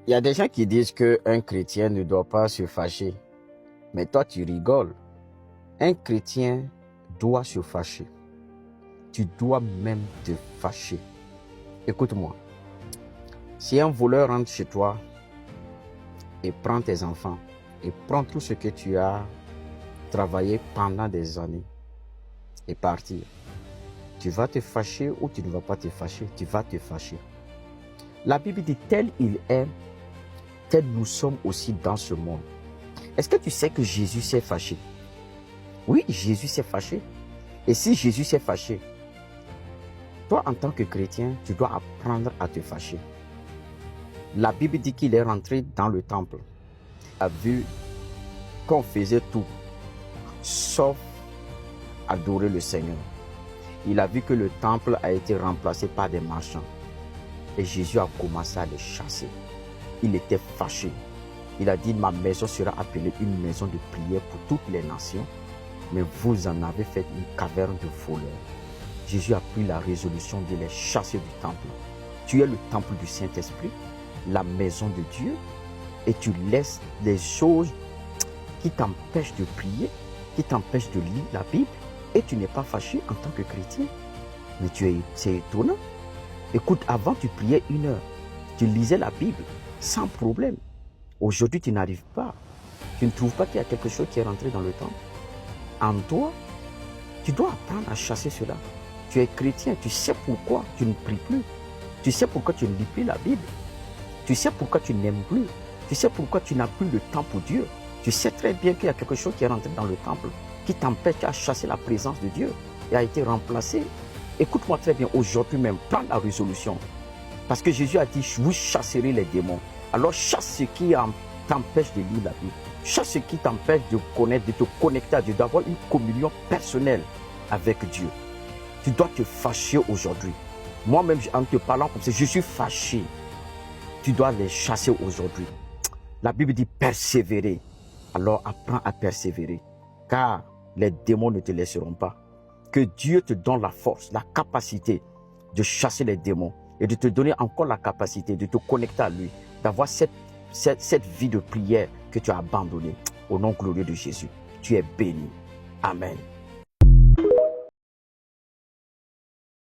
Il y a des gens qui disent qu'un chrétien ne doit pas se fâcher. Mais toi, tu rigoles. Un chrétien doit se fâcher. Tu dois même te fâcher. Écoute-moi. Si un voleur rentre chez toi et prend tes enfants et prend tout ce que tu as travaillé pendant des années et partir, tu vas te fâcher ou tu ne vas pas te fâcher? Tu vas te fâcher. La Bible dit tel il est, tel nous sommes aussi dans ce monde. Est-ce que tu sais que Jésus s'est fâché? Oui, Jésus s'est fâché. Et si Jésus s'est fâché, toi en tant que chrétien, tu dois apprendre à te fâcher. La Bible dit qu'il est rentré dans le temple. Il a vu qu'on faisait tout, sauf adorer le Seigneur. Il a vu que le temple a été remplacé par des marchands. Et Jésus a commencé à les chasser. Il était fâché. Il a dit, ma maison sera appelée une maison de prière pour toutes les nations. Mais vous en avez fait une caverne de voleurs. Jésus a pris la résolution de les chasser du temple. Tu es le temple du Saint-Esprit, la maison de Dieu, et tu laisses des choses qui t'empêchent de prier, qui t'empêchent de lire la Bible, et tu n'es pas fâché en tant que chrétien. Mais c'est étonnant. Écoute, avant tu priais 1 heure, tu lisais la Bible sans problème. Aujourd'hui tu n'arrives pas. Tu ne trouves pas qu'il y a quelque chose qui est rentré dans le temple. En toi, tu dois apprendre à chasser cela. Tu es chrétien, tu sais pourquoi tu ne pries plus. Tu sais pourquoi tu ne lis plus la Bible. Tu sais pourquoi tu n'aimes plus. Tu sais pourquoi tu n'as plus le temps pour Dieu. Tu sais très bien qu'il y a quelque chose qui est rentré dans le temple qui t'empêche à chasser la présence de Dieu et a été remplacé. Écoute-moi très bien, aujourd'hui même, prends la résolution. Parce que Jésus a dit, vous chasserez les démons. Alors chasse ce qui t'empêche de lire la Bible. Chasse ce qui t'empêche de connaître, de te connecter à Dieu, d'avoir une communion personnelle avec Dieu. Tu dois te fâcher aujourd'hui. Moi-même, en te parlant comme ça, je suis fâché. Tu dois les chasser aujourd'hui. La Bible dit persévérer. Alors apprends à persévérer. Car les démons ne te laisseront pas. Que Dieu te donne la force, la capacité de chasser les démons et de te donner encore la capacité de te connecter à lui, d'avoir cette vie de prière que tu as abandonnée. Au nom glorieux de Jésus, tu es béni. Amen.